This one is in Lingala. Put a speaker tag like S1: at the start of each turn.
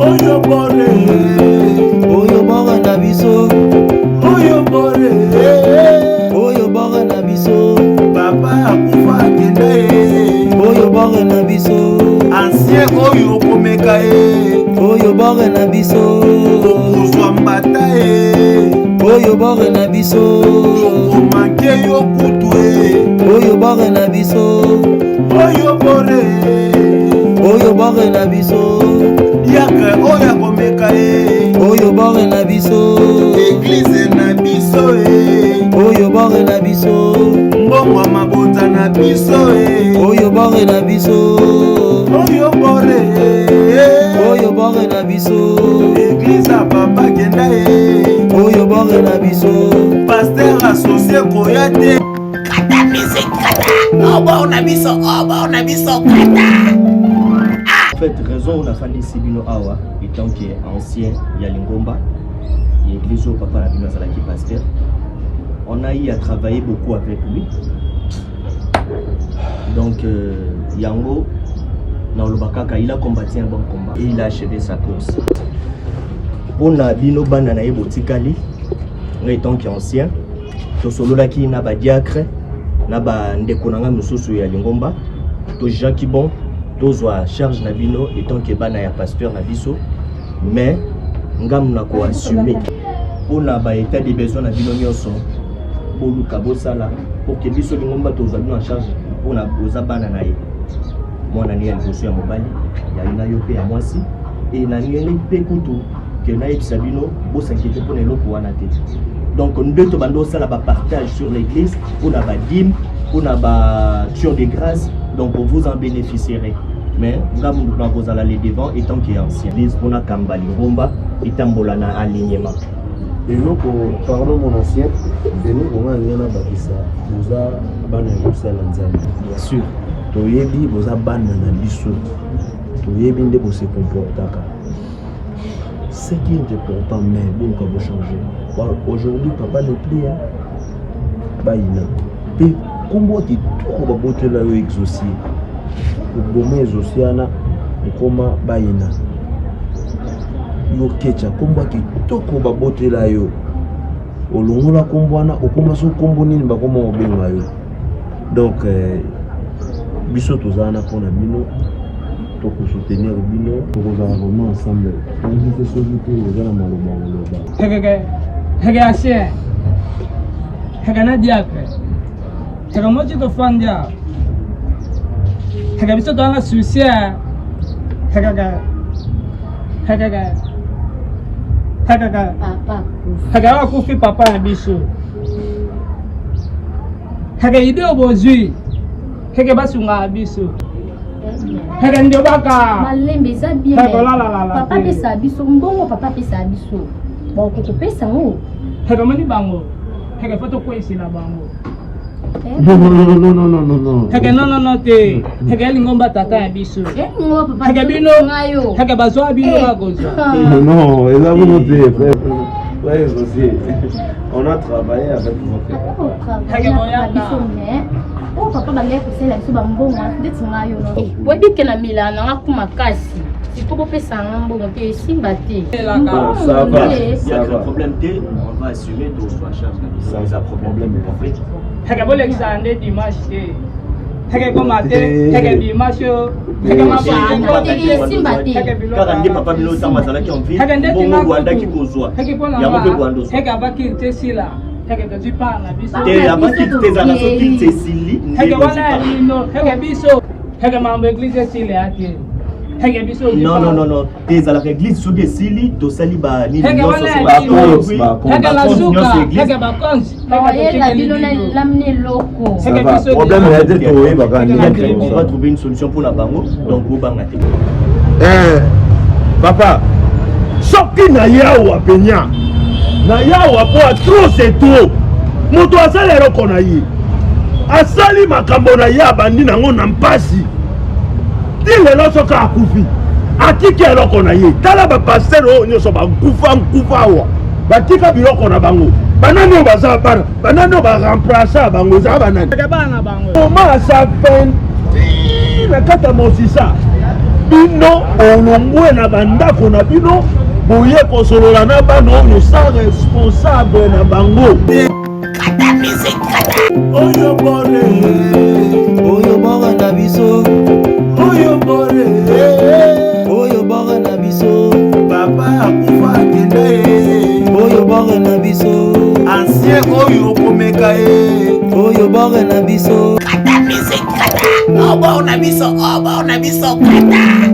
S1: Oyo bore na biso. Oyo bore na biso. Papa akufa akenda oyo bore na biso. Ancien oyo komeka oyo bore na biso. Okuzwa mbata oyo bore na biso. Okomake yo kutu oyo bore na biso. Oyo bore na biso. Diacre oyo komeka oyo bore na biso. Église na biso oyo bore na biso. Mbongo mabota na biso oyo bore na biso. Oyo bore na biso. Église a papa kenda oyo bore na biso. Pasteur associé koyate kata musique kata obo na biso kata.
S2: En fait, raison on a fallu Sibino Awa étant qui est ancien Yalingomba, l'église au papa la bino Zalaki pasteur. On a eu à travailler beaucoup avec lui. Donc Yango Naolobakaka, il a combattu un bon combat et il a achevé sa course. On a bino bana na ebotikali, étant qui est ancien, to solo la ki na ba diacre, na ba ndekonanga mususu ya Lingomba, to Jacques Bon. Tozwa charge na bino étant que bana ya pasteur na biso mais ngam na ko assumer pour na ba état de besoin na bino nyonso boluka bosala pour que biso Lingomba tozwa bino en charge pour na boza bana na ye mona ni aliboso ya mobali ya ina yo pe ya mwasi et na ngeli pe kutu que na yebisa bino bo s'inquiéter pour eloko wana te. Donc nous to bando sala ba partage sur l'église pour na ba dîme pour na ba action de grâce, donc vous en bénéficierez. Mais nous avons aller devant étant qu'il est ancien. Pour la Kambali Romba et Tambolana alignement.
S3: Et nous, parlons mon ancien, et nous, on a rien à bâtir. Vous avez banné
S2: bien sûr.
S3: Toyebi, vous avez banné na biso. Toyebi, vous se comportez. Ce qui est important, mais bien qu'on vous changer. Aujourd'hui, papa ne plaît. Baïna. Et comment tu trouves beauté là exaucé? Ubome exauciana, ukoma baïna. Yo kecha, komba ki toko babote la yo. Olongola kombwana, okoma so kombo nini bakoma obenga yo. Donc, biso tozana pona bino, toko soutenir bino, toko zana vraiment ensemble. On dit que ceux qui ont maloba.
S4: Hege achien. Hege na diacre. Hege mochi to fandia. Hege biso to anga sucia. Hege papa. Hege wa kufi papa na biso. Hege ide obozui. Hege basunga biso. Hege ndio baka.
S5: Malembe za bien. Papa pesa biso mbongo papa pesa biso. Ba ko pesa ngo.
S4: Hege mani bango. Hege foto ko isi na bango.
S3: Non.
S4: Hege no te. Hege Lingomba tata ya biso.
S5: Ngo papa.
S4: Hege bino ngayo. Hege bazwa bino bagoza.
S3: Non, et là vous notez, frère aussi. On a travaillé avec votre
S4: Hege moyaka.
S5: Oh papa ba leko sela biso ba mbongo ndeti ngayo no. Bobi ke na Milana ngakuma kasi. Il faut que ça ait simba.
S3: Ça va.
S2: Il y a un problème, on va assumer tout soit charge. Ça a un problème en fait.
S4: Hege Alexander dimanche. Hege komate, hege dimanche. Hege
S5: simba.
S2: Car on dit papa bilo tamazala qui en ville. Bon Rwanda qui kozwa.
S4: Hege pona. Hege abaki tesila. Hege dozipa na biso.
S2: Te abaki tezala so ki tesili.
S4: Hege wana no, hege biso. Hege mambo église sile ati.
S2: Non. T'es à l'église sous des sili, tu sali ba ni
S4: non
S2: non on va trouver une solution pour la bango donc au bangate.
S1: Papa, soki na yawa penya. Na yawa po trop c'est trop. Moto asali roko na yi. Asali makambo na ya bandi nango na mpasi. Dile lo soka akufi atiki eloko na ye tala ba pasteur o nyoso ba kufa wa batika biloko na bango banani baza bana banani ba remplacer bango za banani
S4: bana bango
S1: comment ça fait na kata mosisa
S3: bino olongwe na bandako na bino boye kosolola na bana oyo sa responsable na bango
S1: kata musique kata oyo bore na biso oyo bore na biso papa akufa akenda oyo bore na biso ancien oyo okomeka oyo bore na biso kata musique kata obo na biso kata